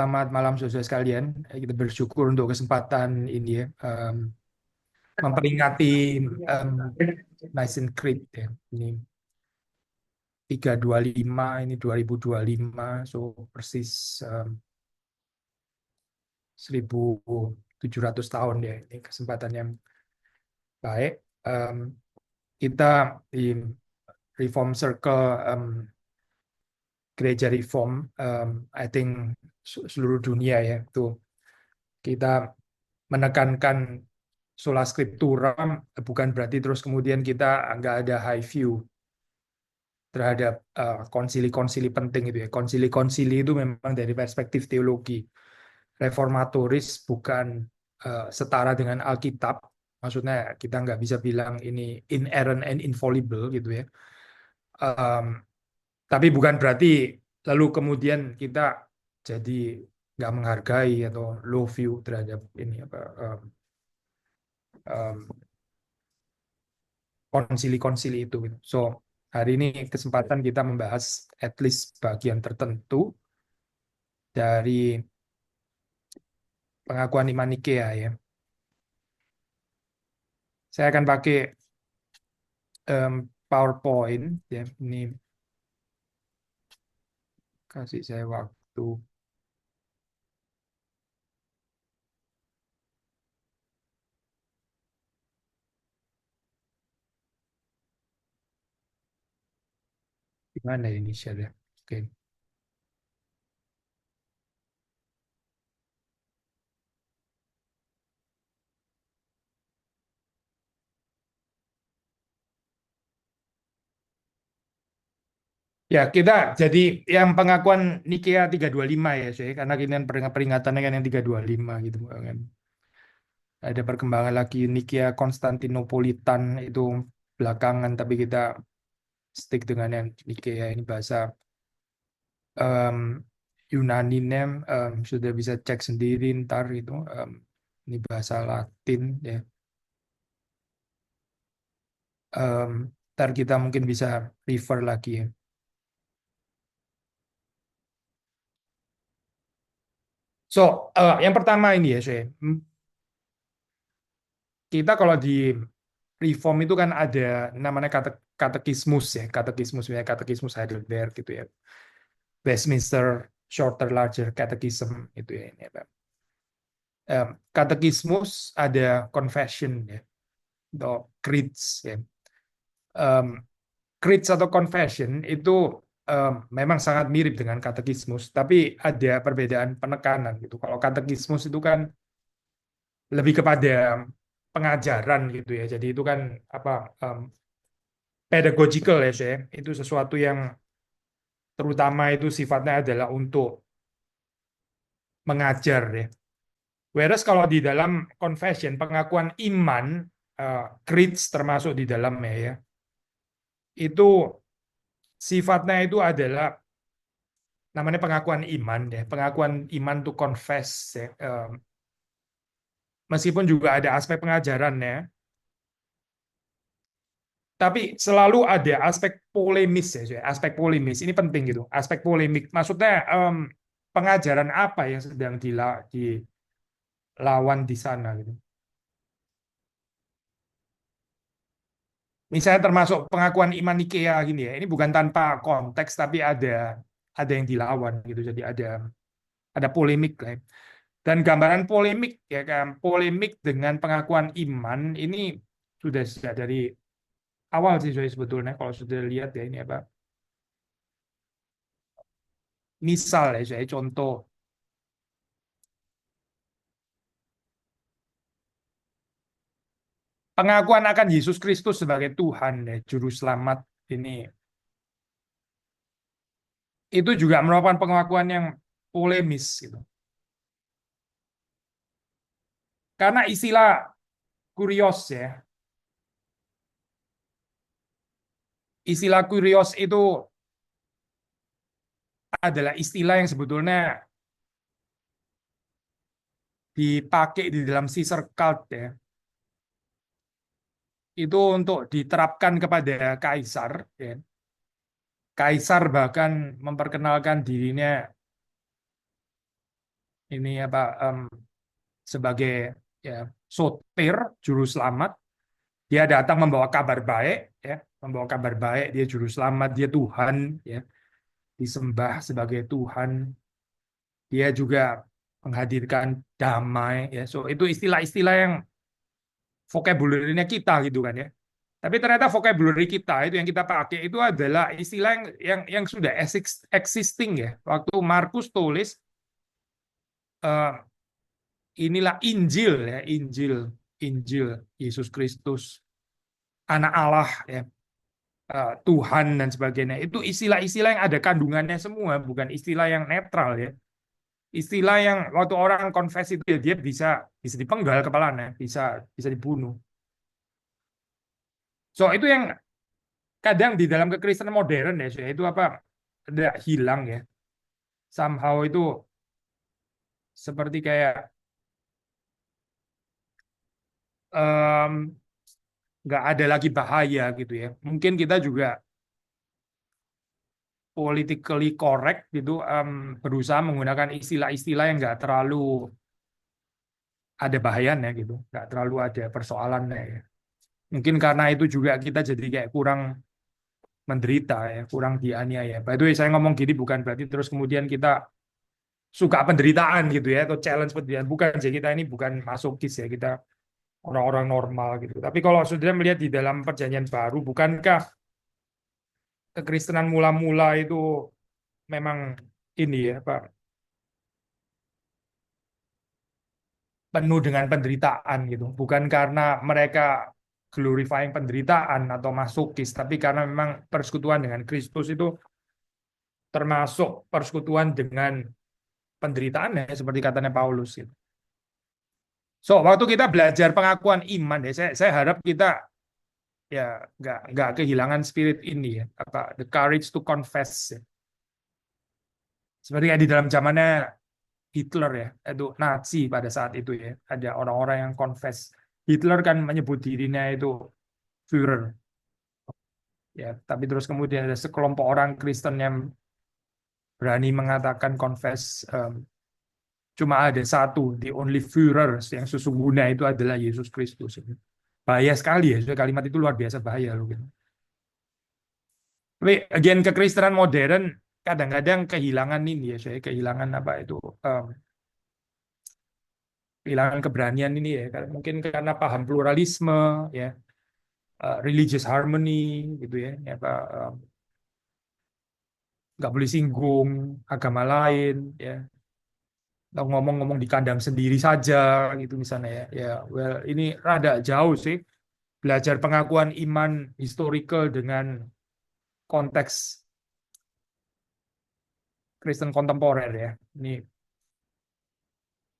Selamat malam saudara sekalian. Kita bersyukur untuk kesempatan ini ya, memperingati um, Nicene Creed ya. Ini 325, ini 2025, so persis 1700 tahun ya. Ini kesempatan yang baik. Um, kita di Reform Circle, Gereja Reform, I think seluruh dunia ya, itu kita menekankan sola scriptura, bukan berarti terus kemudian kita nggak ada high view terhadap konsili-konsili penting itu ya. Konsili-konsili itu memang dari perspektif teologi reformatoris, bukan setara dengan Alkitab. Maksudnya kita nggak bisa bilang ini inerrant and infallible gitu ya. Um, tapi bukan berarti lalu kemudian kita jadi nggak menghargai atau low view terhadap ini apa um, konsili-konsili itu gitu. So, hari ini kesempatan kita membahas at least bagian tertentu dari pengakuan iman Nikea ya. Saya akan pakai PowerPoint ya. Ini kasih saya waktu. Gimana ini share ya? Oke. Ya, kita jadi yang pengakuan Nikea 325 ya, saya karena ini kan peringatannya kan yang 325 gitu kan. Ada perkembangan lagi Nikea Konstantinopolitan itu belakangan, tapi kita stick dengan yang Nikea ini bahasa em, Yunaninya, sudah bisa cek sendiri ntar itu, ini bahasa Latin ya. Ntar kita mungkin bisa refer lagi ya. So, yang pertama ini ya, saya. Kita kalau di reform itu kan ada namanya katekismus ya, katekismus Heidelberg gitu ya. Westminster Shorter Larger Catechism itu ya ini apa. Katekismus ada confession ya, atau creeds ya. Em, Creeds atau confession itu memang sangat mirip dengan katekismus, tapi ada perbedaan penekanan gitu. Kalau katekismus itu kan lebih kepada pengajaran gitu ya. Jadi itu kan apa em, pedagogical ya, saya. Itu sesuatu yang terutama itu sifatnya adalah untuk mengajar ya. Whereas kalau di dalam confession, pengakuan iman, creeds termasuk di dalamnya ya, itu sifatnya itu adalah namanya pengakuan iman ya. Pengakuan iman to confess ya. Meskipun juga ada aspek pengajarannya, tapi selalu ada aspek polemis ya, aspek polemis ini penting gitu. Aspek polemik, maksudnya pengajaran apa yang sedang dilawan di sana gitu. Misalnya termasuk pengakuan iman Nikea gini ya, ini bukan tanpa konteks tapi ada yang dilawan gitu. Jadi ada polemik lah ya. Dan gambaran polemik ya kan, polemik dengan pengakuan iman ini sudah sejak dari awal sih sebetulnya kalau sudah lihat ya ini apa. Misal ya saya contoh pengakuan akan Yesus Kristus sebagai Tuhan ya, juru selamat ini itu juga merupakan pengakuan yang polemis gitu. Karena istilah kurios ya, istilah kurios itu adalah istilah yang sebetulnya dipakai di dalam Caesar cult ya. Itu untuk diterapkan kepada kaisar ya. Kaisar bahkan memperkenalkan dirinya ini apa sebagai ya sotir juru selamat. Dia datang membawa kabar baik, ya, membawa kabar baik. Dia juru selamat, dia Tuhan, ya, disembah sebagai Tuhan. Dia juga menghadirkan damai, ya. So itu istilah-istilah yang vocabulary-nya kita gitu kan ya. Tapi ternyata vocabulary kita itu yang kita pakai itu adalah istilah yang sudah existing ya. Waktu Markus tulis eh, inilah Injil ya, Injil, Injil Yesus Kristus, Anak Allah ya, Tuhan dan sebagainya. Itu istilah-istilah yang ada kandungannya semua, bukan istilah yang netral ya. Istilah yang waktu orang confess itu ya dia bisa bisa dipenggal kepalanya, bisa bisa dibunuh. So itu yang kadang di dalam kekristenan modern ya, so, itu apa ada hilang ya. Somehow itu seperti kayak em, nggak ada lagi bahaya gitu ya. Mungkin kita juga politically correct gitu, berusaha menggunakan istilah-istilah yang nggak terlalu ada bahayanya gitu, nggak terlalu ada persoalannya ya. Mungkin karena itu juga kita jadi kayak kurang menderita ya, kurang dianiaya. By the way, saya ngomong gini bukan berarti terus kemudian kita suka penderitaan gitu ya, atau challenge penderitaan. Bukan sih, kita ini bukan masokis ya, kita orang-orang normal gitu. Tapi kalau sudah melihat di dalam perjanjian baru, bukankah kekristenan mula-mula itu memang ini ya, Pak, penuh dengan penderitaan gitu. Bukan karena mereka glorifying penderitaan atau masokis, tapi karena memang persekutuan dengan Kristus itu termasuk persekutuan dengan penderitaan ya, seperti katanya Paulus gitu. So, waktu kita belajar pengakuan iman ya, saya harap kita ya nggak kehilangan spirit ini ya, apa the courage to confess ya. Seperti kayak di dalam zamannya Hitler ya, itu Nazi pada saat itu ya, ada orang-orang yang confess. Hitler kan menyebut dirinya itu Führer ya, tapi terus kemudian ada sekelompok orang Kristen yang berani mengatakan confess, cuma ada satu, the only Führer yang sesungguhnya itu adalah Yesus Kristus. Bahaya sekali ya, kalimat itu luar biasa bahaya loh gitu. Tapi again kekristenan modern kadang-kadang kehilangan ini ya, saya kehilangan apa itu, kehilangan keberanian ini ya, mungkin karena paham pluralisme ya, religious harmony gitu ya, ya apa, nggak boleh singgung agama lain ya, atau ngomong-ngomong di kandang sendiri saja gitu misalnya ya, ya well ini rada jauh sih belajar pengakuan iman historical dengan konteks Kristen kontemporer ya. Ini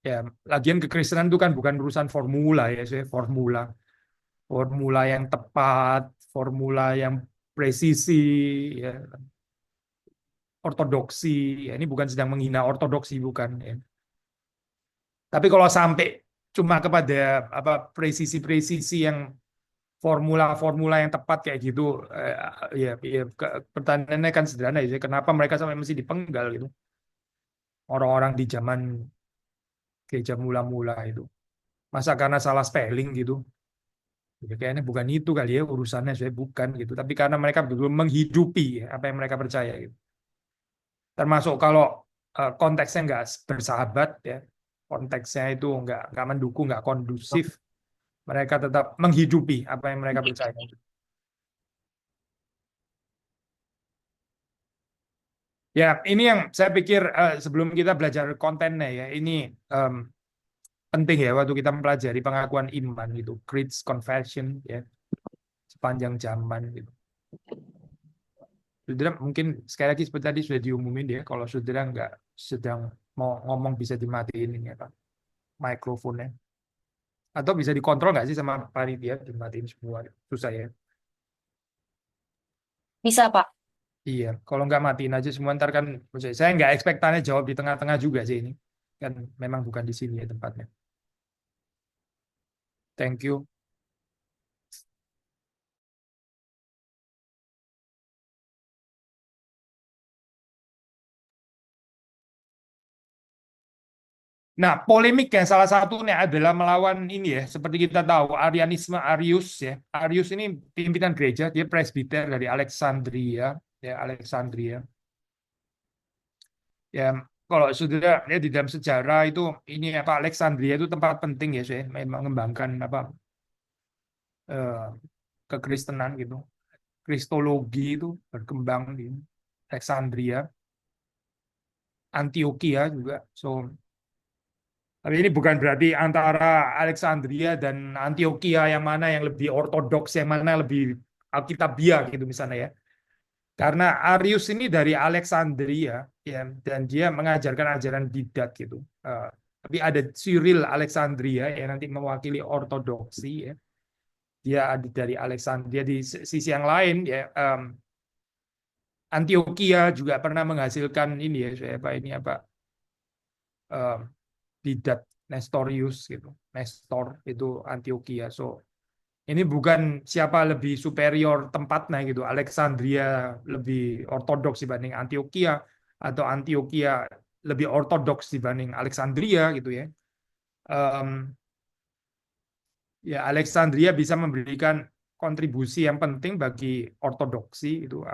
ya lagian kekristenan itu kan bukan urusan formula ya, saya formula formula yang tepat, formula yang presisi ya, ortodoksi. Ya, ini bukan sedang menghina ortodoksi bukan ya. Tapi kalau sampai cuma kepada apa presisi-presisi yang formula-formula yang tepat kayak gitu, ya, ya pertanyaannya kan sederhana ya. Kenapa mereka sampai mesti dipenggal gitu? Orang-orang di zaman gereja mula-mula itu. Masa karena salah spelling gitu? Ya, kayaknya bukan itu kali ya urusannya, saya bukan gitu. Tapi karena mereka betul-betul menghidupi ya, apa yang mereka percaya gitu. Termasuk kalau konteksnya nggak bersahabat ya, konteksnya itu nggak mendukung, nggak kondusif, mereka tetap menghidupi apa yang mereka percaya. Ya, ini yang saya pikir sebelum kita belajar kontennya ya, ini em, penting ya waktu kita mempelajari pengakuan iman itu, creeds, confession ya, sepanjang zaman gitu. Saudara mungkin sekali lagi seperti tadi sudah diumumin ya, kalau saudara nggak sedang mau ngomong bisa dimatiin ini ya Pak, mikrofonnya. Atau bisa dikontrol nggak sih sama panitia dimatiin semua? Susah ya. Bisa, Pak. Iya, kalau nggak matiin aja semua ntar kan, maksudnya saya nggak ekspektannya jawab di tengah-tengah juga sih ini. Kan memang bukan di sini ya tempatnya. Thank you. Nah, polemiknya salah satunya adalah melawan ini ya, seperti kita tahu Arianisme Arius ya. Arius ini pimpinan gereja, dia presbiter dari Alexandria, ya Alexandria. Ya, kalau sudah ya di dalam sejarah itu ini apa Alexandria itu tempat penting ya, saya mengembangkan apa eh, kekristenan gitu. Kristologi itu berkembang di Alexandria, Antioquia juga. So, tapi ini bukan berarti antara Alexandria dan Antioquia yang mana yang lebih ortodoks, yang mana yang lebih Alkitabiah gitu misalnya ya. Karena Arius ini dari Alexandria ya dan dia mengajarkan ajaran Didat gitu. Eh, tapi ada Cyril Alexandria yang nanti mewakili ortodoksi ya. Dia ada dari Alexandria di sisi yang lain ya. Antioquia juga pernah menghasilkan ini ya, apa ini apa eh, Didat Nestorius gitu. Nestor itu Antioquia. So ini bukan siapa lebih superior tempatnya gitu. Alexandria lebih ortodoks dibanding Antioquia atau Antioquia lebih ortodoks dibanding Alexandria gitu ya. Em, ya Alexandria bisa memberikan kontribusi yang penting bagi ortodoksi itu.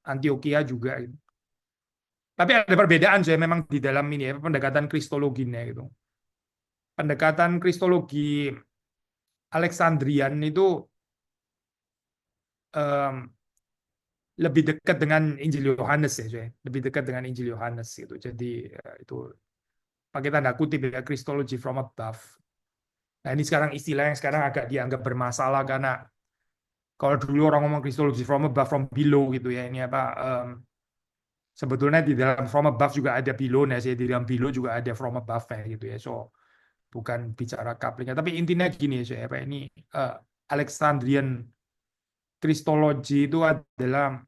Antioquia juga gitu. Tapi ada perbedaan saya memang di dalam ini ya pendekatan kristologinya gitu. Pendekatan kristologi Alexandrian itu em, lebih dekat dengan Injil Yohanes ya, Joy. Lebih dekat dengan Injil Yohanes gitu. Jadi itu pakai tanda kutip ya Christology from above. Nah ini sekarang istilah yang sekarang agak dianggap bermasalah karena kalau dulu orang ngomong Christology from above, from below gitu ya. Ini apa? Sebetulnya di dalam from above juga ada below, ya. Di dalam below juga ada from above ya gitu ya. So bukan bicara couplingnya, tapi intinya gini ya, Joy. Apa ini eh, Alexandrian Christology itu adalah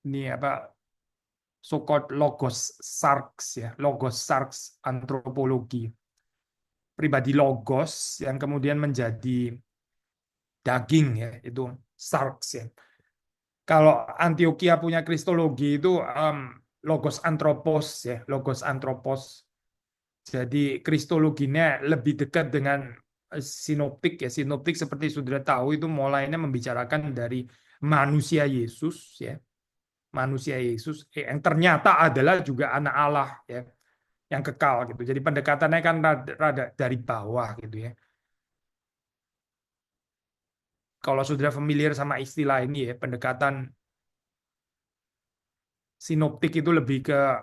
ini apa so-called logos sarx ya, logos sarx antropologi. Pribadi logos yang kemudian menjadi daging ya, itu sarx ya. Kalau Antioquia punya kristologi itu logos anthropos ya, logos anthropos. Jadi kristologinya lebih dekat dengan sinoptik ya. Sinoptik seperti sudah tahu itu mulainya membicarakan dari manusia Yesus ya, manusia Yesus yang ternyata adalah juga anak Allah ya, yang kekal gitu. Jadi pendekatannya kan rada dari bawah gitu ya. Kalau sudah familiar sama istilah ini ya, pendekatan sinoptik itu lebih ke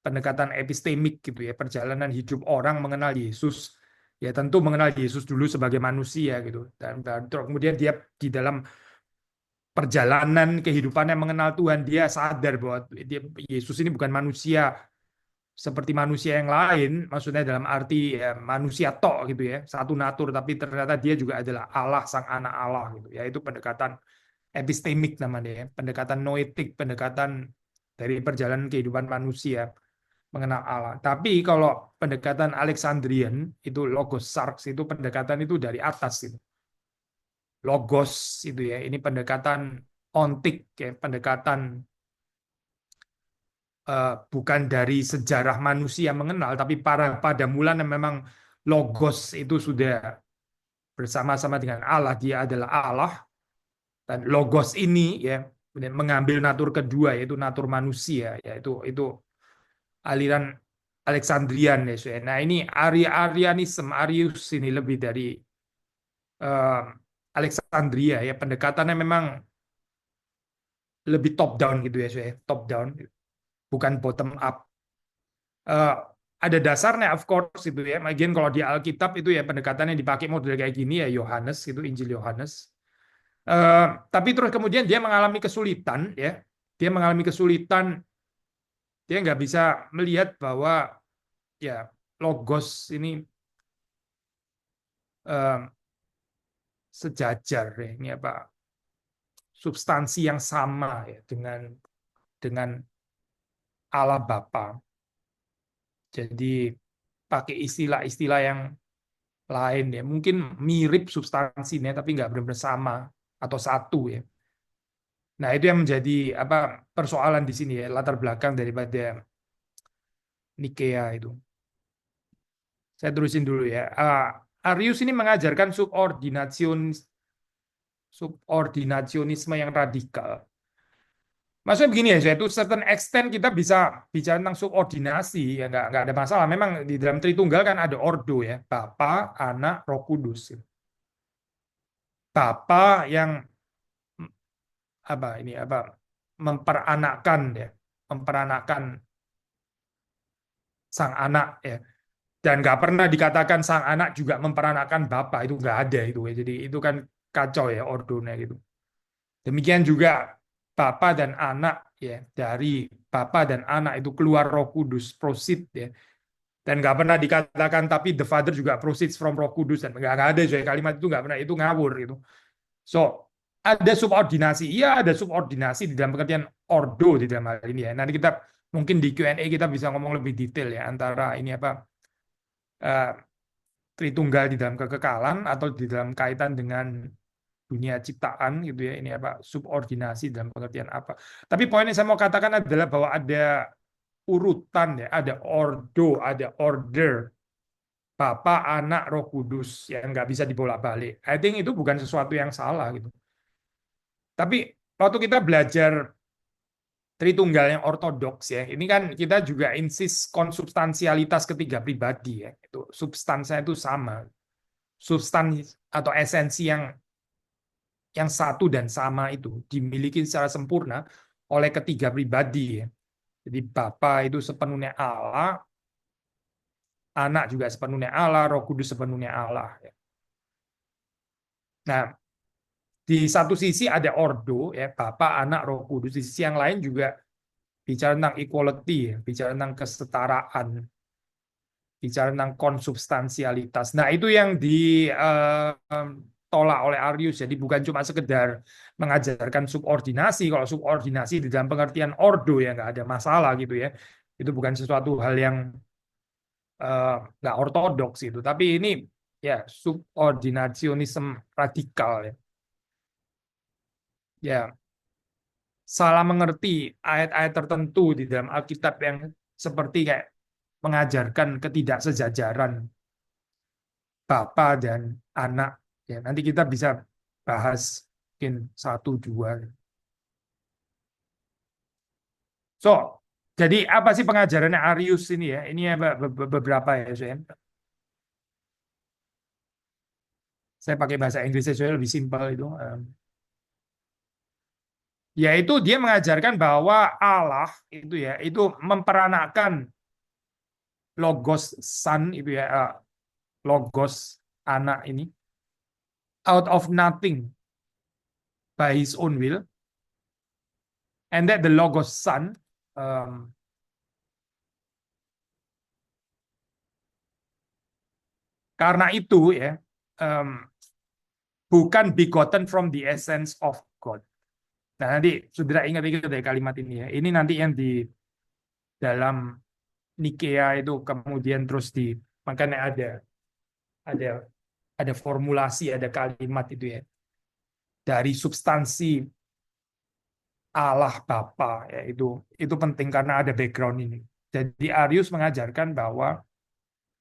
pendekatan epistemik gitu ya, perjalanan hidup orang mengenal Yesus. Ya tentu mengenal Yesus dulu sebagai manusia gitu. Dan kemudian dia di dalam perjalanan kehidupannya mengenal Tuhan, dia sadar bahwa Yesus ini bukan manusia seperti manusia yang lain, maksudnya dalam arti ya, manusia tok gitu ya, satu natur, tapi ternyata dia juga adalah Allah, sang anak Allah gitu. Ya itu pendekatan epistemik namanya ya, pendekatan noetik, pendekatan dari perjalanan kehidupan manusia mengenal Allah. Tapi kalau pendekatan Alexandrian itu logos sarx itu pendekatan itu dari atas itu. Logos itu ya, ini pendekatan ontik ya, pendekatan bukan dari sejarah manusia mengenal, tapi pada mulanya memang logos itu sudah bersama-sama dengan Allah, dia adalah Allah dan logos ini ya mengambil natur kedua yaitu natur manusia, yaitu aliran Alexandrian ya. Nah ini Arianisme, Arius ini lebih dari eh, Alexandria ya, pendekatannya memang lebih top down gitu ya, top down, bukan bottom up. Eh, ada dasarnya of course itu ya. Bagian kalau di Alkitab itu ya pendekatannya dipakai model kayak gini ya Yohanes itu Injil Yohanes. Eh, tapi terus kemudian dia mengalami kesulitan ya. Dia mengalami kesulitan, dia nggak bisa melihat bahwa ya logos ini eh, sejajar ya. Ini apa substansi yang sama ya dengan Allah Bapa. Jadi pakai istilah-istilah yang lain ya. Mungkin mirip substansinya tapi nggak benar-benar sama atau satu ya. Nah, itu yang menjadi apa persoalan di sini ya, latar belakang daripada Nikea itu. Saya terusin dulu ya. Arius ini mengajarkan subordinasionisme yang radikal. Maksudnya begini ya, to certain extent kita bisa bicara tentang subordinasi, ya nggak ada masalah. Memang di dalam Tritunggal kan ada ordo ya, Bapa, Anak, Roh Kudus. Bapa yang apa ini apa memperanakkan ya, memperanakkan sang anak ya, dan nggak pernah dikatakan sang anak juga memperanakkan Bapa, itu nggak ada itu ya. Jadi itu kan kacau ya ordonya gitu. Demikian juga Bapa dan Anak ya, dari Bapa dan Anak itu keluar Roh Kudus, proceed ya. Dan nggak pernah dikatakan tapi the Father juga proceeds from Roh Kudus, dan nggak ada jadi kalimat itu nggak pernah, itu ngawur itu. So ada subordinasi, iya ada subordinasi di dalam pengertian ordo di dalam hal ini ya. Nanti kita mungkin di Q&A kita bisa ngomong lebih detail ya antara ini apa eh, Tritunggal di dalam kekekalan atau di dalam kaitan dengan dunia ciptaan gitu ya, ini apa subordinasi dalam pengertian apa. Tapi poin yang saya mau katakan adalah bahwa ada urutan ya, ada ordo, ada order, Bapa, Anak, Roh Kudus yang nggak bisa dibolak-balik. I think itu bukan sesuatu yang salah gitu. Tapi waktu kita belajar Tritunggal yang ortodoks ya, ini kan kita juga insist konsubstansialitas ketiga pribadi ya. Itu substansinya itu sama. Substansi atau esensi yang satu dan sama itu dimiliki secara sempurna oleh ketiga pribadi ya. Jadi Bapa itu sepenuhnya Allah, Anak juga sepenuhnya Allah, Roh Kudus sepenuhnya Allah ya. Nah, di satu sisi ada ordo ya, Bapa, Anak, Roh Kudus. Di sisi yang lain juga bicara tentang equality ya, bicara tentang kesetaraan, bicara tentang konsubstansialitas. Nah, itu yang ditolak oleh Arius. Jadi bukan cuma sekedar mengajarkan subordinasi. Kalau subordinasi di dalam pengertian ordo ya nggak ada masalah gitu ya. Itu bukan sesuatu hal yang nggak ortodoks itu. Tapi ini ya subordinationism radikal ya. Ya, salah mengerti ayat-ayat tertentu di dalam Alkitab yang seperti kayak mengajarkan ketidaksejajaran Bapa dan Anak. Ya, nanti kita bisa bahas mungkin satu dua. So, jadi apa sih pengajarannya Arius ini ya? Ini ya beberapa ya, Sen. Saya pakai bahasa Inggris saja lebih simpel itu. Yaitu dia mengajarkan bahwa Allah itu ya, itu memperanakkan logos Son itu ya, logos anak ini out of nothing by his own will, and that the logos Son um, karena itu ya um, bukan begotten from the essence of God. Nah, nanti saudara ingat-ingat dari kalimat ini ya. Ini nanti yang di dalam Nikea itu kemudian terus di makanya ada ada formulasi, ada kalimat itu ya. Dari substansi Allah Bapa ya itu penting karena ada background ini. Jadi Arius mengajarkan bahwa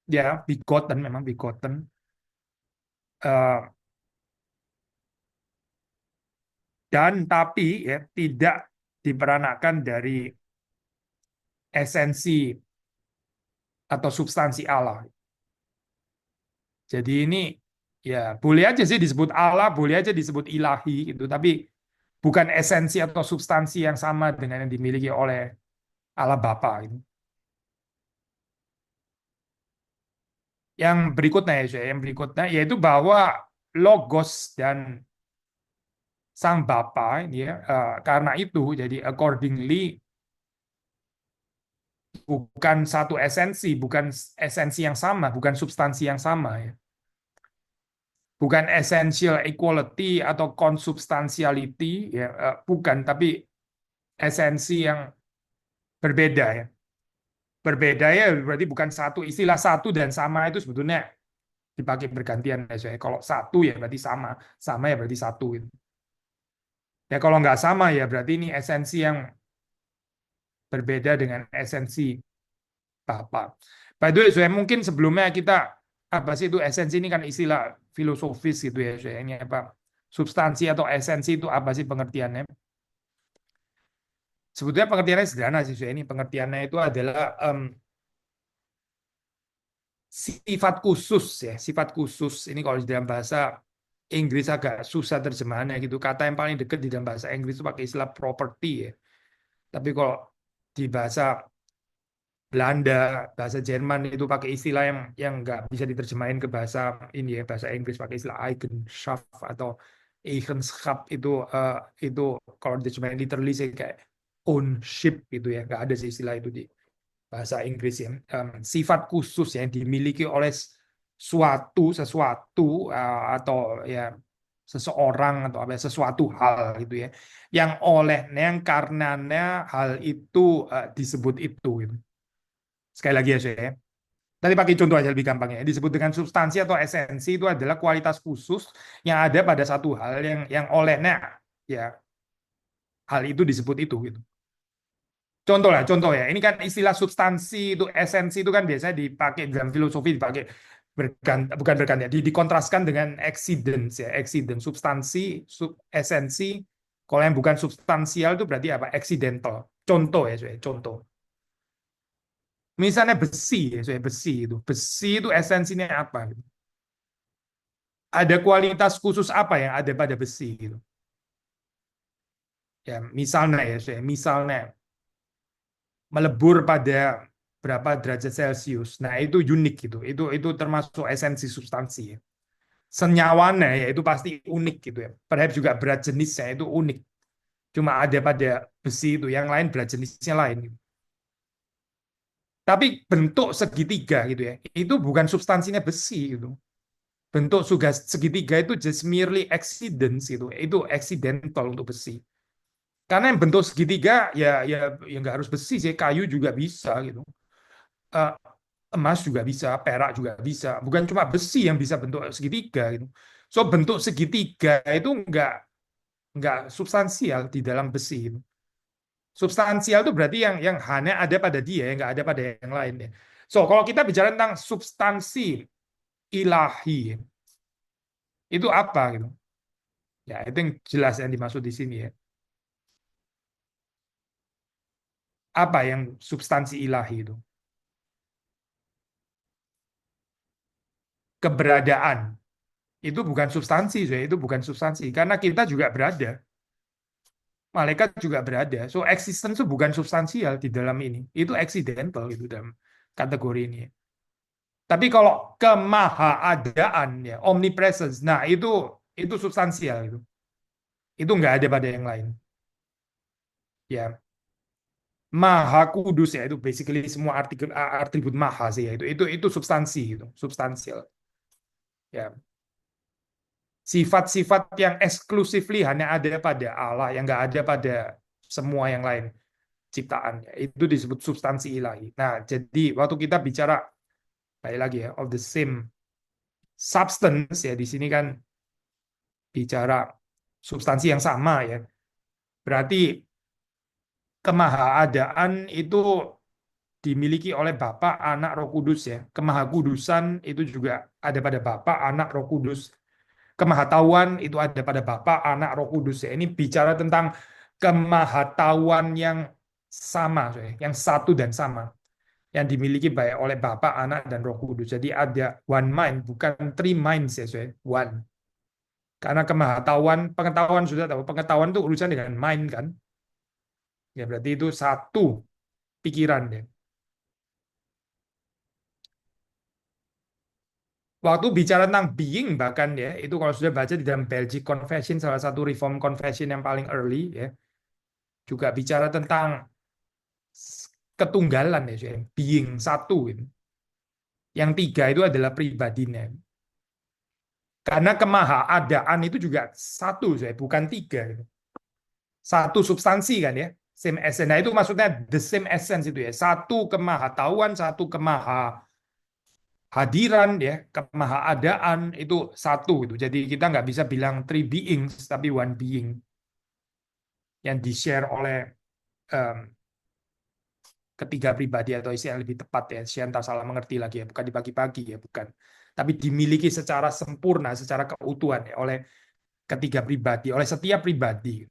ya begotten memang begotten eh, dan tapi ya tidak diperanakkan dari esensi atau substansi Allah. Jadi ini ya boleh aja sih disebut Allah, boleh aja disebut ilahi gitu, tapi bukan esensi atau substansi yang sama dengan yang dimiliki oleh Allah Bapa gitu. Yang berikutnya ya, yang berikutnya yaitu bahwa logos dan sang Bapa ini ya, karena itu jadi accordingly bukan satu esensi, bukan esensi yang sama, bukan substansi yang sama ya. Bukan essential equality atau consubstantiality ya, bukan, tapi esensi yang berbeda ya. Berbeda ya berarti bukan satu, istilah satu dan sama itu sebetulnya dipakai bergantian ya. Kalau satu ya berarti sama, sama ya berarti satu gitu. Ya kalau nggak sama ya berarti ini esensi yang berbeda dengan esensi Bapa. By the way, saya mungkin sebelumnya kita apa sih itu esensi ini kan istilah filosofis gitu ya, saya ini apa substansi atau esensi itu apa sih pengertiannya? Sebetulnya pengertiannya sederhana sih, saya ini pengertiannya itu adalah sifat khusus ya, sifat khusus. Ini kalau di dalam bahasa Inggris agak susah terjemahannya gitu. Kata yang paling dekat di dalam bahasa Inggris itu pakai istilah property ya. Tapi kalau di bahasa Belanda, bahasa Jerman itu pakai istilah yang nggak bisa diterjemahin ke bahasa ini ya, bahasa Inggris pakai istilah Eigenschaft atau Eigenschap itu kalau diterjemahin literally sih kayak ownership gitu ya, nggak ada sih istilah itu di bahasa Inggris ya. Sifat khusus yang dimiliki oleh sesuatu atau ya seseorang atau apa sesuatu hal gitu ya, yang olehnya yang karenanya hal itu disebut itu gitu. Sekali lagi ya saya. Tadi pakai contoh aja lebih gampangnya. Disebut dengan substansi atau esensi itu adalah kualitas khusus yang ada pada satu hal yang olehnya ya hal itu disebut itu gitu. Contoh ya. Ini kan istilah substansi itu esensi itu kan biasanya dipakai dalam filosofi dipakai bukan berganti dikontraskan dengan accident ya. Accident substansi esensi kalau yang bukan substansial itu berarti apa? Accidental. Contoh ya, saya. Contoh. Misalnya besi ya, saya besi itu. Besi itu esensinya apa gitu. Ada kualitas khusus apa yang ada pada besi gitu. Ya, misalnya ya, saya misalnya melebur pada berapa derajat Celcius. Nah, itu unik gitu. Itu termasuk esensi substansi ya. Senyawanya ya itu pasti unik gitu ya. Perhaps juga berat jenisnya itu unik. Cuma ada pada besi itu, yang lain berat jenisnya lain gitu. Tapi bentuk segitiga gitu ya. Itu bukan substansinya besi gitu. Bentuk segitiga itu just merely accidents gitu. Itu accidental untuk besi. Karena yang bentuk segitiga ya nggak harus besi sih, kayu juga bisa gitu. Eh, Emas juga bisa, perak juga bisa. Bukan cuma besi yang bisa bentuk segitiga gitu. So bentuk segitiga itu nggak substansial di dalam besi itu. Substansial itu berarti yang hanya ada pada dia, yang nggak ada pada yang lain ya. So kalau kita bicara tentang substansi ilahi itu apa gitu? Ya itu yang jelas yang dimaksud di sini ya. Apa yang substansi ilahi itu? Keberadaan. Itu bukan substansi, so. Itu bukan substansi. Karena kita juga berada. Malaikat juga berada. So, existence itu bukan substansial di dalam ini. Itu accidental itu dalam kategori ini. Tapi kalau kemahaadaan, ya, omnipresence, nah itu substansial itu. Itu nggak ada pada yang lain. Ya, maha kudus ya itu basically semua atribut maha sih ya itu substansi itu substansial. Ya, sifat-sifat yang exclusively hanya ada pada Allah, yang nggak ada pada semua yang lain ciptaannya. Itu disebut substansi ilahi. Nah, jadi waktu kita bicara, baik lagi ya, of the same substance, ya di sini kan bicara substansi yang sama ya. Berarti kemahaadaan itu dimiliki oleh Bapa, Anak, Roh Kudus ya. Kemahakudusan itu juga ada pada Bapa, Anak, Roh Kudus. Kemahatauan itu ada pada Bapa, Anak, Roh Kudus ya. Ini bicara tentang kemahatauan yang sama, yang satu dan sama, yang dimiliki baik oleh Bapa, Anak, dan Roh Kudus. Jadi ada one mind, bukan three minds ya, one. Karena kemahatauan, pengetahuan sudah tahu, pengetahuan itu urusan dengan mind kan. Ya berarti itu satu pikiran ya. Waktu bicara tentang being bahkan ya, itu kalau sudah baca di dalam Belgic Confession, salah satu Reform Confession yang paling early ya, juga bicara tentang ketunggalan ya, being satu gitu. Yang tiga itu adalah pribadinya. Karena kemahaadaan itu juga satu, bukan tiga gitu. Satu substansi kan ya, same essence. Nah itu maksudnya the same essence itu ya. Satu kemahatauan, satu kemahahadiran ya, kemahaadaan itu satu gitu. Jadi kita nggak bisa bilang three beings, tapi one being yang di-share oleh um, ketiga pribadi atau istilah yang lebih tepat ya, saya entah salah mengerti lagi ya, bukan dibagi-bagi ya, bukan. Tapi dimiliki secara sempurna, secara keutuhan ya, oleh ketiga pribadi, oleh setiap pribadi.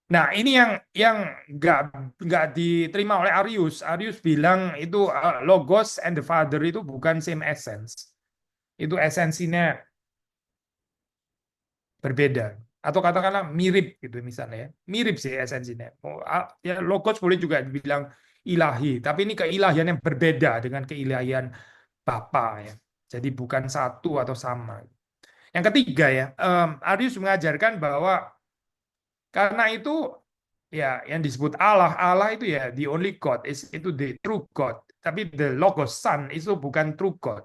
Nah, ini yang nggak diterima oleh Arius. Arius bilang itu Logos and the Father itu bukan same essence. Itu esensinya berbeda. Atau katakanlah mirip gitu misalnya ya. Mirip sih esensinya. Ya Logos boleh juga dibilang ilahi, tapi ini keilahian yang berbeda dengan keilahian Bapa ya. Jadi bukan satu atau sama. Yang ketiga ya, Arius mengajarkan bahwa karena itu ya yang disebut Allah, Allah itu ya the only God, itu the true God. Tapi the Logos Son itu bukan true God.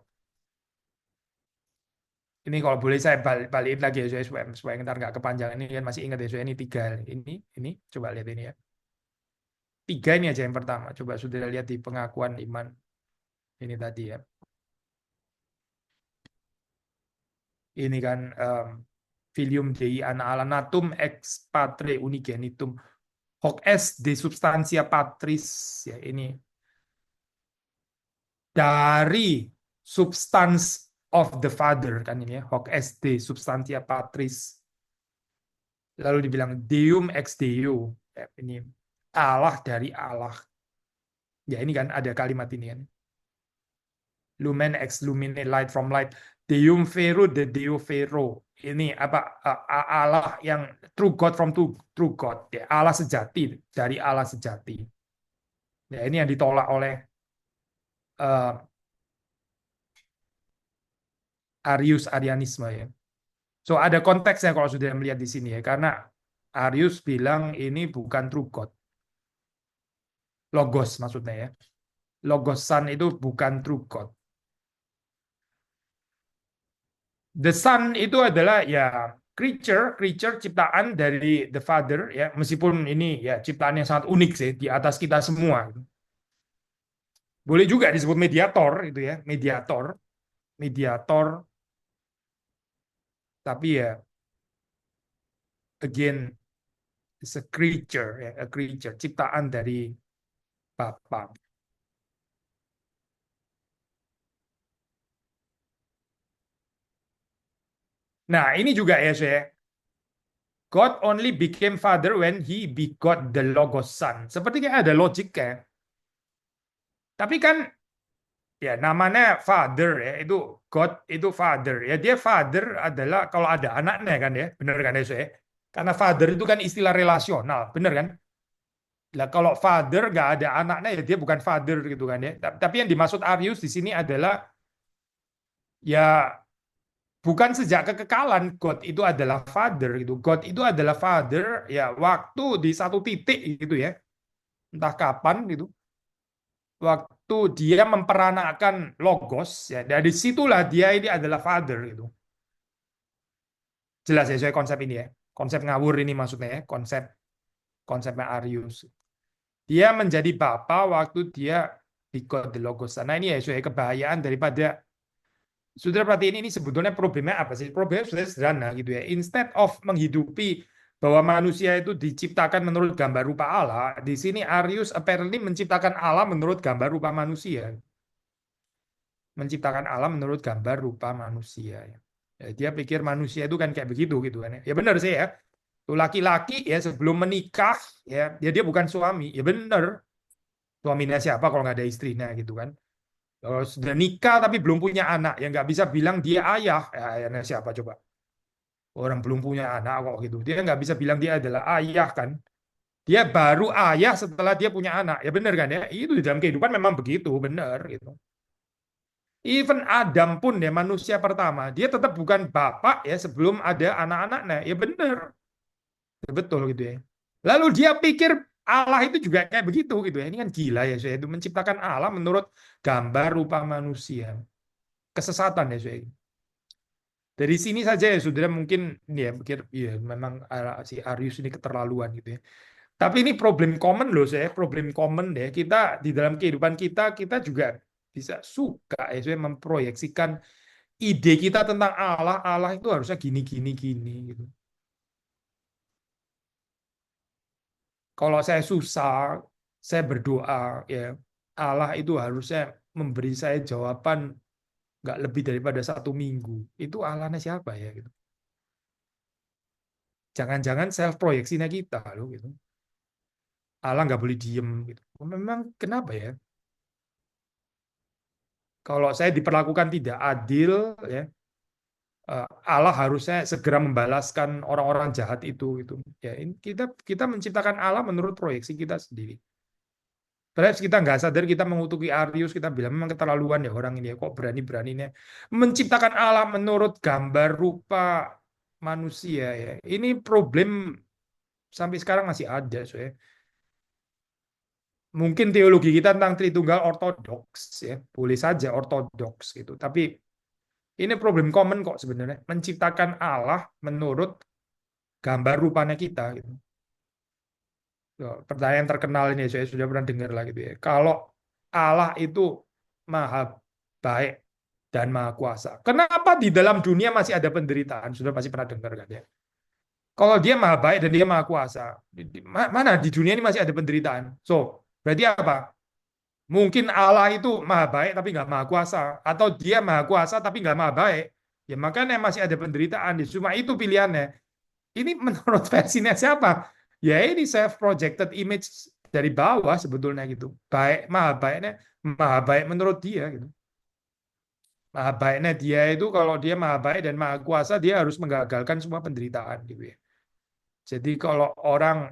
Ini kalau boleh saya balikin lagi ya supaya ntar nggak kepanjangan, ini kan masih ingat ya, ini tiga ini coba lihat ini ya. Tiga ini aja yang pertama. Coba sudah lihat di pengakuan iman ini tadi ya. Ini kan Filium Dei Annalatum ex Patre Unigenitum hoc est de substantia patris ya, ini dari substance of the Father kan ini ya, hoc est de substantia patris, lalu dibilang Deum ex Deo ya, ini Allah dari Allah ya, ini kan ada kalimat ini kan, Lumen ex lumine, light from light, Deum vero de Deo vero, ini apa, Allah yang true God from true God ya, Allah sejati dari Allah sejati ya, ini yang ditolak oleh uh, Arianisme ya. So ada konteksnya kalau sudah melihat di sini ya, karena Arius bilang ini bukan true God, logos maksudnya ya. Logos Son itu bukan true God. The Son itu adalah ya creature ciptaan dari the Father ya, meskipun ini ya ciptaan yang sangat unik sih di atas kita semua. Boleh juga disebut mediator itu ya, mediator, tapi ya again it's a creature ya, a creature ciptaan dari Bapa. Nah, ini juga ya saya. God only became father when he begot the Logos Son. Seperti kayak ada logik kayak. Tapi kan ya namanya father ya, itu God itu father ya, dia father adalah kalau ada anaknya kan ya, benar kan ya saya? Karena father itu kan istilah relasional, benar kan? Lah kalau father nggak ada anaknya ya dia bukan father gitu kan ya. Tapi yang dimaksud Arius di sini adalah ya bukan sejak kekekalan God itu adalah father gitu. God itu adalah father ya waktu di satu titik gitu ya. Entah kapan gitu. Waktu dia memperanakkan logos ya, dari situlah dia ini adalah father gitu. Jelas ya saya konsep ini ya. Konsep ngawur ini maksudnya ya, konsepnya Arius. Dia menjadi bapa waktu dia begot the logos. Nah ini ya saya kebahayaan daripada, sudah perhatiin ini sebetulnya problemnya apa sih? Problemnya sudah sederhana gitu ya. Instead of menghidupi bahwa manusia itu diciptakan menurut gambar rupa Allah, di sini Arius apparently menciptakan Allah menurut gambar rupa manusia. Menciptakan Allah menurut gambar rupa manusia ya. Ya, dia pikir manusia itu kan kayak begitu gitu kan ya. Ya benar sih ya. Tuh laki-laki ya sebelum menikah ya dia bukan suami. Ya benar. Suaminya siapa kalau nggak ada istrinya gitu kan. Kalau sudah nikah tapi belum punya anak, ya nggak bisa bilang dia ayah. Ya, ayahnya siapa coba? Orang belum punya anak kok gitu. Dia nggak bisa bilang dia adalah ayah kan. Dia baru ayah setelah dia punya anak. Ya benar kan ya? Itu di dalam kehidupan memang begitu, benar gitu. Even Adam pun ya manusia pertama, dia tetap bukan bapak ya sebelum ada anak-anaknya. Ya benar. Ya, betul gitu ya. Lalu dia pikir Allah itu juga kayak begitu gitu ya. Ini kan gila ya saya itu menciptakan Allah menurut gambar rupa manusia. Kesesatan ya saya. Dari sini saja ya saudara mungkin ya pikir ya memang si Arius ini keterlaluan gitu ya. Tapi ini problem common loh saya, problem common deh. Kita di dalam kehidupan kita juga bisa suka ya saya memproyeksikan ide kita tentang Allah, Allah itu harusnya gini gini gini gitu. Kalau saya susah, saya berdoa ya Allah itu harusnya memberi saya jawaban nggak lebih daripada 1 minggu. Itu Allahnya siapa ya gitu. Jangan-jangan self proyeksinya kita loh gitu. Allah nggak boleh diem gitu. Memang kenapa ya? Kalau saya diperlakukan tidak adil ya, Allah harusnya segera membalaskan orang-orang jahat itu gitu. Ya, ini kita kita menciptakan Allah menurut proyeksi kita sendiri. Perhaps kita nggak sadar kita mengutuki Arius, kita bilang memang keterlaluan ya orang ini ya, kok berani-beraninya menciptakan Allah menurut gambar rupa manusia ya. Ini problem sampai sekarang masih ada, so ya. Mungkin teologi kita tentang Tritunggal ortodoks ya, boleh saja ortodoks gitu. Tapi ini problem common kok sebenarnya, menciptakan Allah menurut gambar rupanya kita gitu. Pertanyaan terkenal ini saya sudah pernah dengar lah gitu ya. Kalau Allah itu maha baik dan maha kuasa, kenapa di dalam dunia masih ada penderitaan? Sudah pasti pernah dengar kan ya. Kalau dia maha baik dan dia maha kuasa, mana di dunia ini masih ada penderitaan? So, berarti apa? Mungkin Allah itu maha baik tapi nggak maha kuasa, atau dia maha kuasa tapi nggak maha baik. Ya makanya masih ada penderitaan. Cuma itu pilihannya. Ini menurut versinya siapa? Ya ini self projected image dari bawah sebetulnya gitu. Baik, maha baik menurut dia gitu. Maha baiknya dia itu kalau dia maha baik dan maha kuasa, dia harus menggagalkan semua penderitaan gitu ya. Jadi kalau orang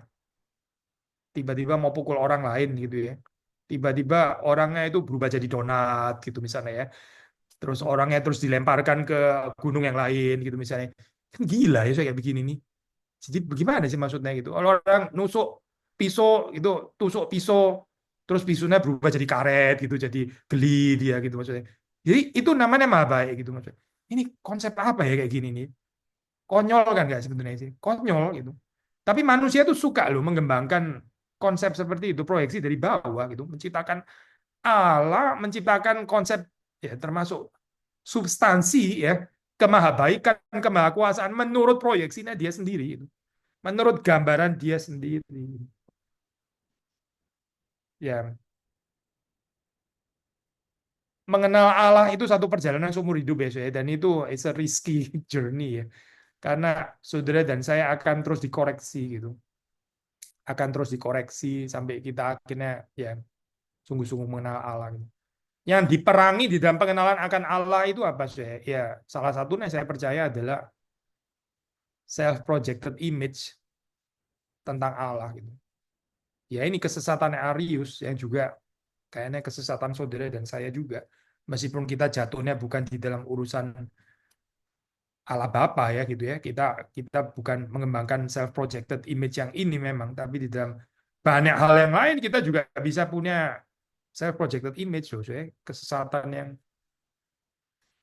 tiba-tiba mau pukul orang lain gitu ya, tiba-tiba orangnya itu berubah jadi donat gitu misalnya ya, terus orangnya terus dilemparkan ke gunung yang lain gitu misalnya, kan gila ya saya kayak begini nih. Jadi bagaimana sih maksudnya gitu? Kalau orang nusuk pisau itu, tusuk pisau, terus pisaunya berubah jadi karet gitu, jadi geli dia gitu maksudnya. Jadi itu namanya maha baik gitu maksudnya. Ini konsep apa ya kayak gini nih? Konyol kan nggak sebenarnya sih? Konyol gitu. Tapi manusia tuh suka loh mengembangkan konsep seperti itu, proyeksi dari bawah gitu, menciptakan Allah, menciptakan konsep ya termasuk substansi ya, kemahabaikan, kemahakuasaan menurut proyeksinya dia sendiri gitu. Menurut gambaran dia sendiri. Ya, mengenal Allah itu satu perjalanan seumur hidup ya, saya. Dan itu it's a risky journey ya. Karena saudara dan saya akan terus dikoreksi gitu. Akan terus dikoreksi sampai kita akhirnya ya sungguh-sungguh mengenal Allah gitu. Yang diperangi di dalam pengenalan akan Allah itu apa sih? Ya, salah satunya saya percaya adalah self projected image tentang Allah gitu. Ya ini kesesatan Arius yang juga kayaknya kesesatan saudara dan saya juga. Meskipun kita jatuhnya bukan di dalam urusan ala Bapa ya gitu ya. Kita kita bukan mengembangkan self projected image yang ini memang, tapi di dalam banyak hal yang lain kita juga bisa punya self projected image loh, ya. Kesesatan yang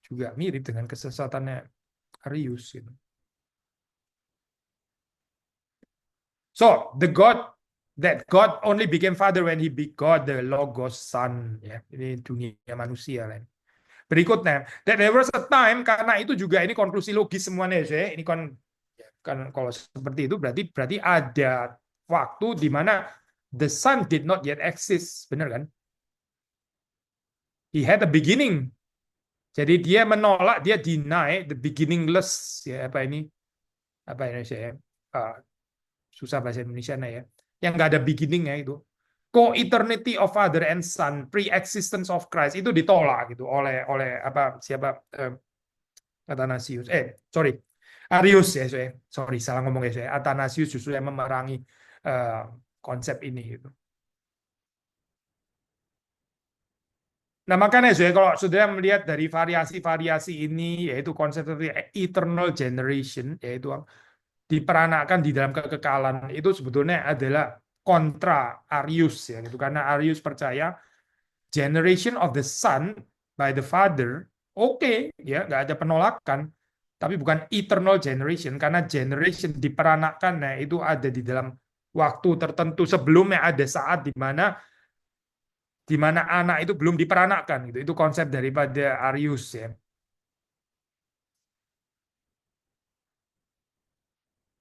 juga mirip dengan kesesatannya Arius gitu. So, the God that God only became father when he begot the Logos Son ya. Ini dunia manusia kan. Berikutnya, that there was a time, karena itu juga ini konklusi logis semuanya ya. Ini kan kalau seperti itu berarti berarti ada waktu di mana the Son did not yet exist, benar kan? He had a beginning. Jadi dia menolak, dia deny the beginningless ya apa ini saya susah bahasa Indonesia ya, yang nggak ada beginning ya itu, co-eternity of Father and Son, pre-existence of Christ itu ditolak gitu oleh oleh apa siapa Athanasius, sorry, Arius ya saya, sorry salah ngomong ya saya, Athanasius justru yang memerangi eh, konsep ini gitu. Nah makanya saya kalau sudah melihat dari variasi-variasi ini, yaitu konsep seperti eternal generation, yaitu diperanakan di dalam kekekalan, itu sebetulnya adalah kontra Arius ya gitu, karena Arius percaya generation of the son by the father oke, ya nggak ada penolakan, tapi bukan eternal generation, karena generation diperanakan nah itu ada di dalam waktu tertentu, sebelumnya ada saat di mana anak itu belum diperanakan gitu. Itu konsep daripada Arius ya.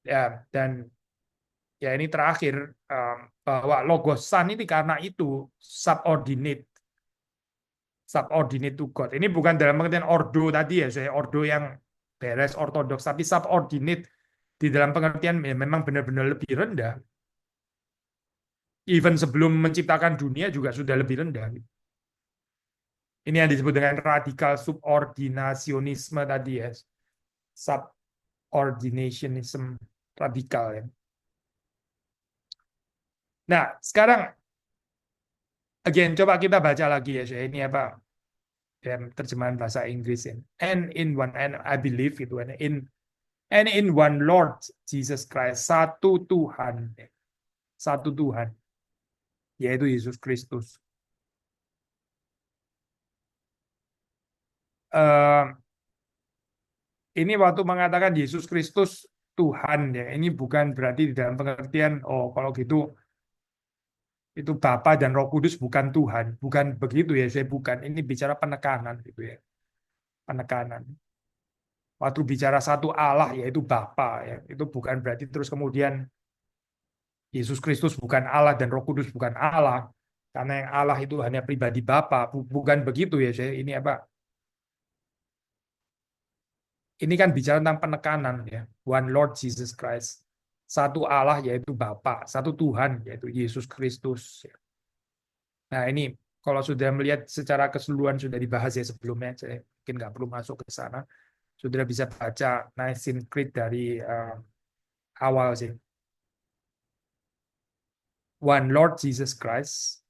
Ya, dan ya ini terakhir, bahwa logosan ini karena itu subordinate subordinate to God. Ini bukan dalam pengertian ordo tadi ya, saya ordo yang beres ortodoks, tapi subordinate di dalam pengertian ya, memang benar-benar lebih rendah. Even sebelum menciptakan dunia juga sudah lebih rendah. Ini yang disebut dengan radikal subordinasionisme tadi ya, subordinationism radikal ya. Nah, sekarang again coba kita baca lagi ya, saya ini apa ya, terjemahan bahasa Inggris ya. And in one, and I believe itu, and in one Lord Jesus Christ, satu Tuhan, satu Tuhan, yaitu Yesus Kristus. Ini waktu mengatakan Yesus Kristus Tuhan ya, ini bukan berarti di dalam pengertian oh kalau gitu itu Bapa dan Roh Kudus bukan Tuhan, bukan begitu ya, saya bukan. Ini bicara penekanan gitu ya, penekanan. Waktu bicara satu Allah yaitu Bapa ya, itu bukan berarti terus kemudian Yesus Kristus bukan Allah dan Roh Kudus bukan Allah, karena yang Allah itu hanya pribadi Bapa, bukan begitu ya, saya ini apa? Ini kan bicara tentang penekanan ya, One Lord Jesus Christ, satu Allah yaitu Bapa, satu Tuhan yaitu Yesus Kristus. Nah ini kalau sudah melihat secara keseluruhan sudah dibahas ya sebelumnya, saya mungkin nggak perlu masuk ke sana. Sudah bisa baca Nicene Creed dari awal sih. One Lord Jesus Christ,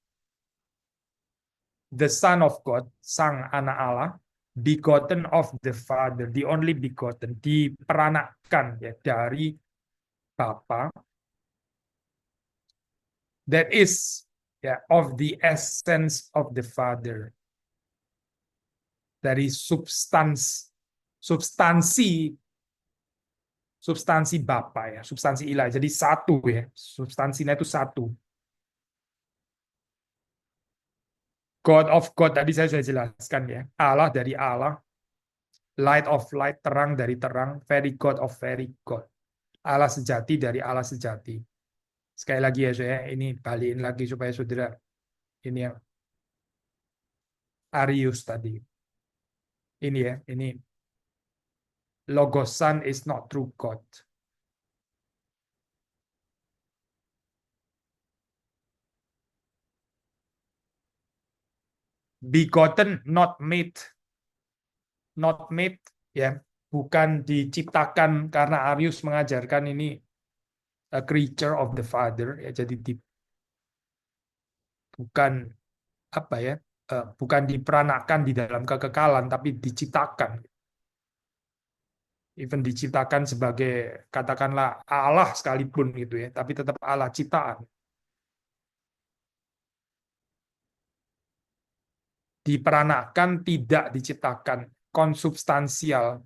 the Son of God, Sang Anak Allah, begotten of the Father, the only begotten, diperanakkan ya dari Bapa, that is ya of the essence of the Father, dari substansi Bapa ya, substansi ilahi. Jadi satu ya, substansinya itu satu. God of God tadi saya sudah jelaskan ya, Allah dari Allah, light of light, terang dari terang, very God of very God. Allah sejati dari Allah sejati. Sekali lagi ya saya ini balikin lagi supaya saudara ini yang Arius tadi. Ini ya, ini Logos Son is not true God. Begotten, not made. Not made ya, bukan diciptakan, karena Arius mengajarkan ini a creature of the Father ya, jadi bukan apa ya, bukan diperanakan di dalam kekekalan tapi diciptakan, even diciptakan sebagai katakanlah Allah sekalipun gitu ya, tapi tetap Allah ciptaan. Diperanakan, tidak diciptakan, konsubstansial,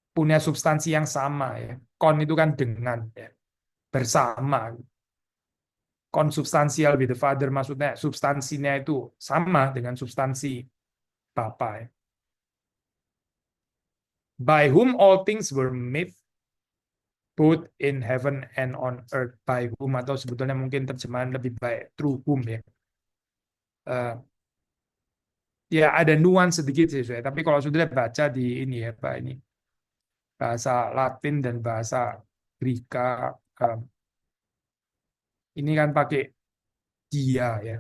punya substansi yang sama ya. Kon itu kan dengan ya, bersama. Konsubstansial with the Father maksudnya substansinya itu sama dengan substansi Bapa ya. By whom all things were made, both in heaven and on earth. By whom, atau sebetulnya mungkin terjemahan lebih baik through whom ya. Ya ada nuans sedikit sih saya, tapi kalau sudah baca di ini ya Pak, ini bahasa Latin dan bahasa Greka, ini kan pakai dia ya,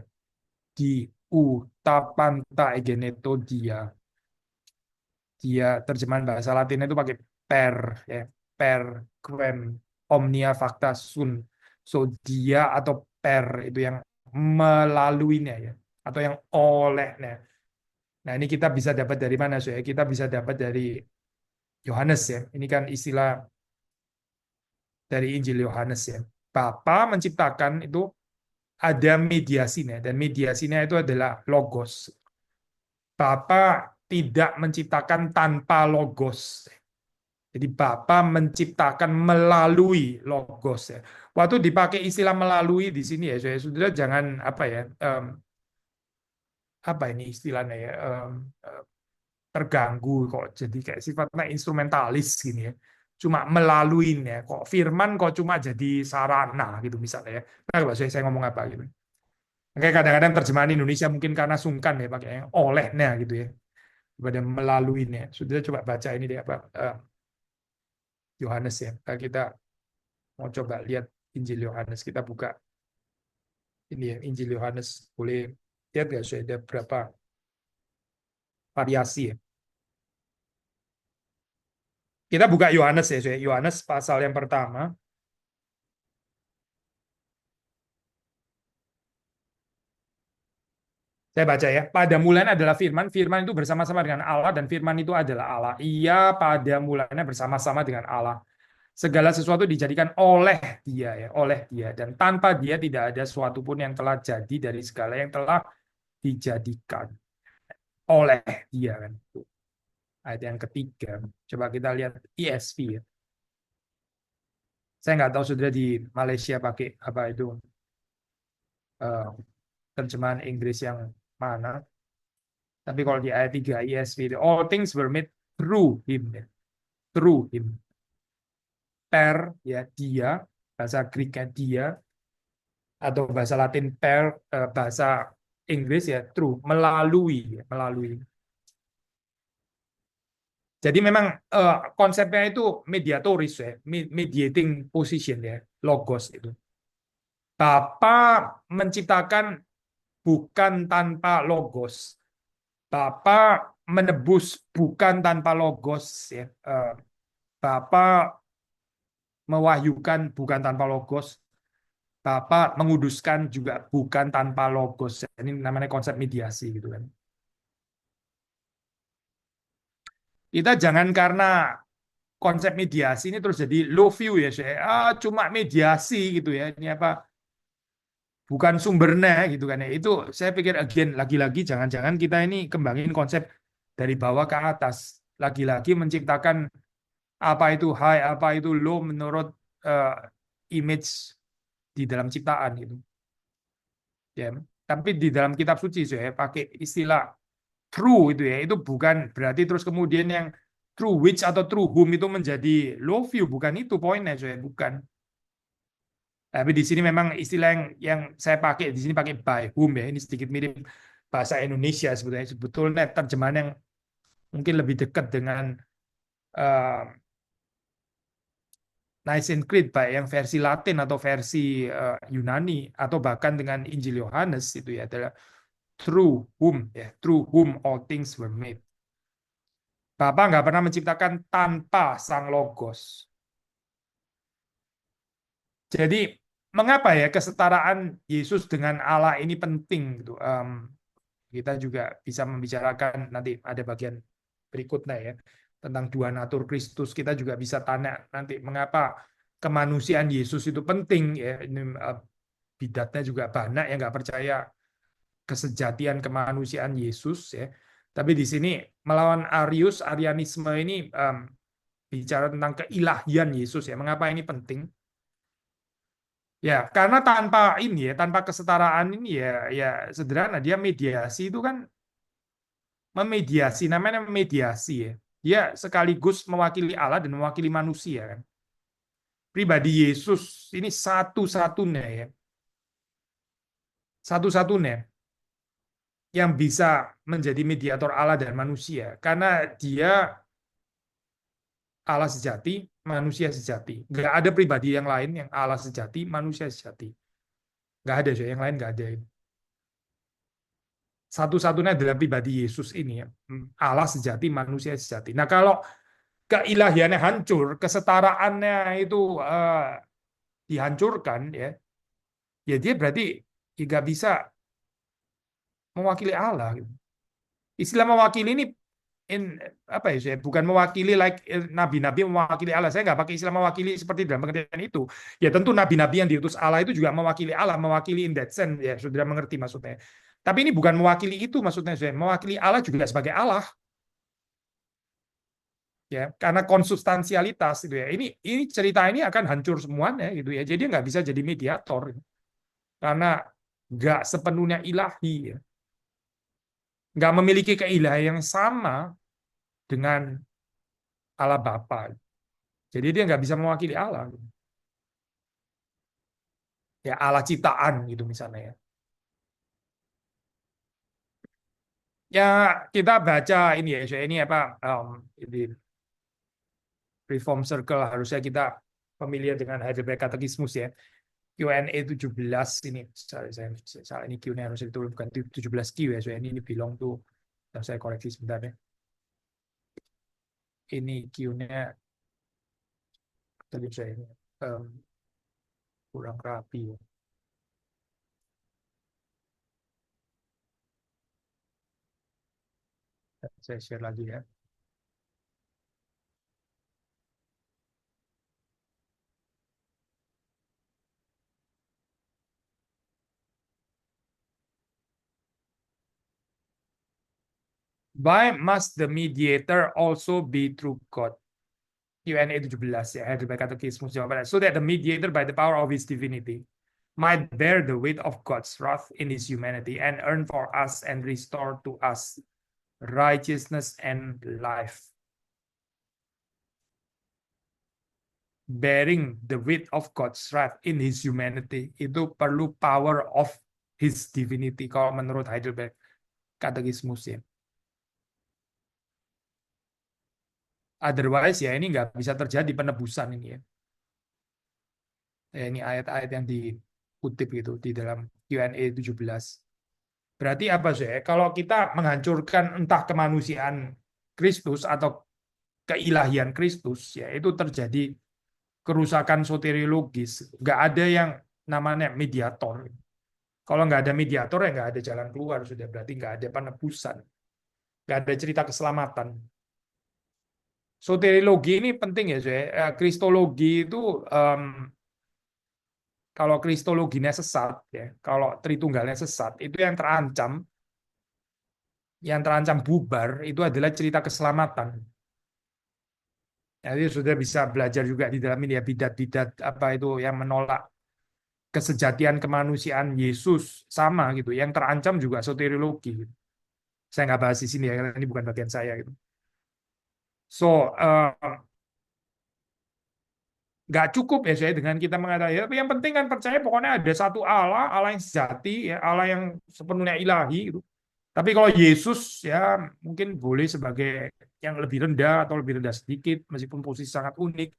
di utapanta egeneto dia. Dia terjemahan bahasa Latin itu pakai per ya, per quem omnia facta sunt. So dia atau per itu yang melaluinya ya, atau yang olehnya. Nah, ini kita bisa dapat dari mana so ya? Kita bisa dapat dari Yohanes ya. Ini kan istilah dari Injil Yohanes ya. Bapa menciptakan itu ada mediasinya, dan mediasinya itu adalah logos. Bapa tidak menciptakan tanpa logos. Jadi Bapa menciptakan melalui logos ya. Waktu dipakai istilah melalui di sini ya, saya sudah jangan apa ya, apa ini istilahnya ya, terganggu kok jadi kayak sifatnya instrumentalis gini ya. cuma melaluinya. Kok firman kok cuma jadi sarana gitu misalnya ya. Nah, kalau saya ngomong apa gitu. Kayak kadang-kadang terjemahan Indonesia mungkin karena sungkan ya pakai olehnya gitu ya. Daripada melaluinya. Sudah coba baca ini deh apa Yohanes ya. Kita mau coba lihat Injil Yohanes. Kita buka ini ya Injil Yohanes. Boleh lihat nggak saya ada berapa variasi ya. Kita buka Yohanes ya, saya. Yohanes pasal yang pertama. Saya baca ya. Pada mulanya adalah firman, firman itu bersama-sama dengan Allah dan firman itu adalah Allah. Ia pada mulanya bersama-sama dengan Allah. Segala sesuatu dijadikan oleh Dia ya, oleh Dia dan tanpa Dia tidak ada sesuatu pun yang telah jadi dari segala yang telah dijadikan oleh Dia kan. Ayat yang ketiga. Coba kita lihat ESV ya. Saya nggak tahu sudah di Malaysia pakai apa itu eh, terjemahan Inggris yang mana. Tapi kalau di ayat 3 ESV itu, all things were made through him. Ya. Through him. Per, ya dia, bahasa Greeknya dia, atau bahasa Latin per, bahasa Inggris ya through, melalui. Ya, melalui. Jadi memang konsepnya itu mediatoris ya, mediating position ya, logos itu. Bapa menciptakan bukan tanpa logos. Bapa menebus bukan tanpa logos ya. Bapa mewahyukan bukan tanpa logos. Bapa menguduskan juga bukan tanpa logos. Ini namanya konsep mediasi gitu kan. Kita jangan karena konsep mediasi ini terus jadi low view ya saya. Cuma mediasi gitu ya. Ini apa? Bukan sumbernya gitu kan ya. Itu saya pikir again lagi-lagi jangan-jangan kita ini kembangin konsep dari bawah ke atas. Lagi-lagi menciptakan apa itu high, apa itu low menurut eh, image di dalam ciptaan gitu. Ya, tapi di dalam kitab suci saya pakai istilah true itu ya, itu bukan berarti terus kemudian yang true which atau true whom itu menjadi low view, bukan itu poinnya saya, bukan. Tapi di sini memang istilah yang saya pakai di sini pakai by whom ya, ini sedikit mirip bahasa Indonesia sebetulnya. Sebetulnya terjemahan yang mungkin lebih dekat dengan uh, Nicene Creed baik yang versi Latin atau versi Yunani atau bahkan dengan Injil Yohanes itu ya adalah through whom all things were made. Bapa nggak pernah menciptakan tanpa sang logos. Jadi mengapa ya kesetaraan Yesus dengan Allah ini penting gitu. Kita juga bisa membicarakan nanti ada bagian berikutnya ya tentang dua natur Kristus. Kita juga bisa tanya nanti mengapa kemanusiaan Yesus itu penting ya. Ini bidatnya juga banyak yang nggak percaya kesejatian kemanusiaan Yesus ya. Tapi di sini melawan Arius, Arianisme ini bicara tentang keilahian Yesus ya. Mengapa ini penting? Ya, karena tanpa ini ya, tanpa kesetaraan ini ya, ya sederhana dia mediasi itu kan memediasi, namanya memediasi ya. Dia sekaligus mewakili Allah dan mewakili manusia kan. Pribadi Yesus ini satu-satunya ya, satu-satunya yang bisa menjadi mediator Allah dan manusia karena dia Allah sejati, manusia sejati. Nggak ada pribadi yang lain yang Allah sejati, manusia sejati. Nggak ada, yang lain nggak ada. Satu-satunya adalah pribadi Yesus ini ya. Allah sejati, manusia sejati. Nah kalau keilahiannya hancur, kesetaraannya itu dihancurkan ya, ya dia berarti nggak bisa mewakili Allah. Gitu. Istilah mewakili ini in, apa ya saya bukan mewakili like nabi-nabi mewakili Allah. Saya nggak pakai istilah mewakili seperti dalam pengertian itu. Ya tentu nabi-nabi yang diutus Allah itu juga mewakili Allah, mewakili in that sense ya sudah mengerti maksudnya. Tapi ini bukan mewakili itu maksudnya saya. Mewakili Allah juga sebagai Allah ya karena konsustansialitas gitu ya. Ini cerita ini akan hancur semuanya gitu ya. Jadi nggak bisa jadi mediator karena nggak sepenuhnya ilahi ya. Nggak memiliki keilahian yang sama dengan Allah Bapa. Jadi dia nggak bisa mewakili Allah. Ya Allah ciptaan gitu misalnya ya. Ya kita baca ini ya, so ini apa di Reform Circle harusnya kita familiar dengan Heidelberg Catechismus ya. Q&A 17 ini salah ini Q-nya harus itu bukan 17 Q ya, so ini belong tuh saya koreksi sebentar ya. Ini Q-nya tadi saya ini em, kurang rapi ya. Saya share lagi ya. Why must the mediator also be true God? Q&A 17 ya, Heidelberg Catechismus jawabannya. So that the mediator by the power of his divinity might bear the weight of God's wrath in his humanity and earn for us and restore to us righteousness and life. Bearing the weight of God's wrath in his humanity itu perlu power of his divinity kalau menurut Heidelberg Catechismus ya. Otherwise ya ini nggak bisa terjadi penebusan ini ya. Ini ayat-ayat yang dikutip gitu di dalam Q&A 17. Berarti apa sih? Kalau kita menghancurkan entah kemanusiaan Kristus atau keilahian Kristus, ya itu terjadi kerusakan soteriologis. Nggak ada yang namanya mediator. Kalau nggak ada mediator ya nggak ada jalan keluar sudah. Berarti nggak ada penebusan, nggak ada cerita keselamatan. Soteriologi ini penting ya, saya. Kristologi itu kalau kristologinya sesat, ya, kalau Tritunggalnya sesat, itu yang terancam bubar itu adalah cerita keselamatan. Jadi sudah bisa belajar juga di dalam ini ya bidat-bidat apa itu yang menolak kesejatian kemanusiaan Yesus sama gitu. Yang terancam juga soteriologi. Gitu. Saya nggak bahas di sini ya karena ini bukan bagian saya gitu. So nggak cukup ya saya dengan kita mengatakan ya, tapi yang penting kan percaya pokoknya ada satu Allah, Allah yang sejati, ya Allah yang sepenuhnya ilahi gitu. Tapi kalau Yesus ya mungkin boleh sebagai yang lebih rendah atau lebih rendah sedikit meskipun posisi sangat unik.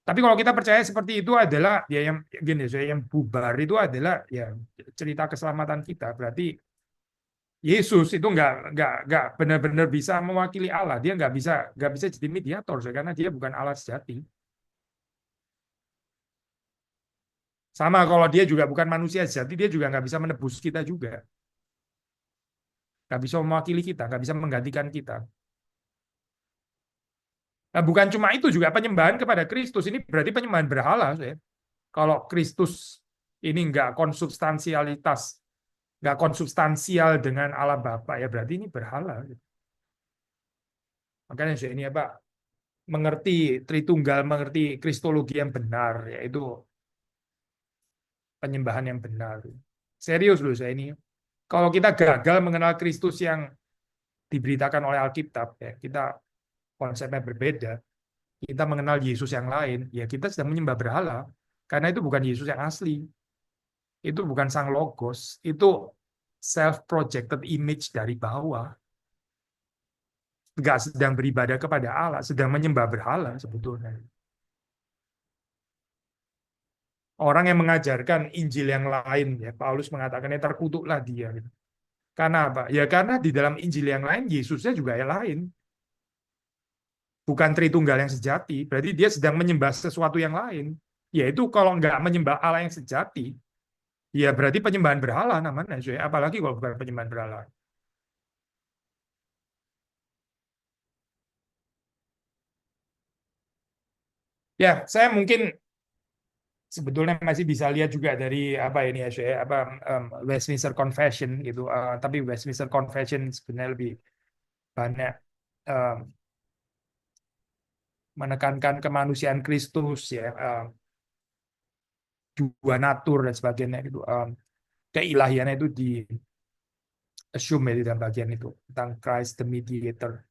Tapi kalau kita percaya seperti itu adalah ya yang gini saya yang bubar itu adalah ya cerita keselamatan kita. Berarti Yesus itu nggak benar-benar bisa mewakili Allah. Dia nggak bisa jadi mediator karena dia bukan Allah sejati. Sama kalau dia juga bukan manusia sejati, dia juga nggak bisa menebus kita juga. Nggak bisa mewakili kita, nggak bisa menggantikan kita. Nah, bukan cuma itu juga penyembahan kepada Kristus ini berarti penyembahan berhala. Ya. Kalau Kristus ini nggak konsubstansial dengan Allah Bapa ya berarti ini berhala. Makanya saya ini apa mengerti Tritunggal, mengerti Kristologi yang benar, yaitu penyembahan yang benar. Serius loh saya ini. Kalau kita gagal mengenal Kristus yang diberitakan oleh Alkitab, ya kita konsepnya berbeda. Kita mengenal Yesus yang lain, ya kita sedang menyembah berhala. Karena itu bukan Yesus yang asli. Itu bukan Sang Logos. Itu self-projected image dari bawah. Nggak sedang beribadah kepada Allah, sedang menyembah berhala sebetulnya. Orang yang mengajarkan Injil yang lain, ya Paulus mengatakannya terkutuklah dia. Gitu. Karena apa? Ya karena di dalam Injil yang lain Yesusnya juga yang lain, bukan Tritunggal yang sejati. Berarti dia sedang menyembah sesuatu yang lain. Yaitu kalau nggak menyembah Allah yang sejati, ya berarti penyembahan berhala namanya. Apalagi kalau bukan penyembahan berhala. Ya, saya mungkin sebetulnya masih bisa lihat juga dari apa ini ya, apa Westminster Confession gitu. Tapi Westminster Confession sebenarnya lebih banyak em, menekankan kemanusiaan Kristus ya, dua natur dan sebagainya gitu. Keilahiannya itu di assume ya di dalam bagian itu tentang Christ the mediator.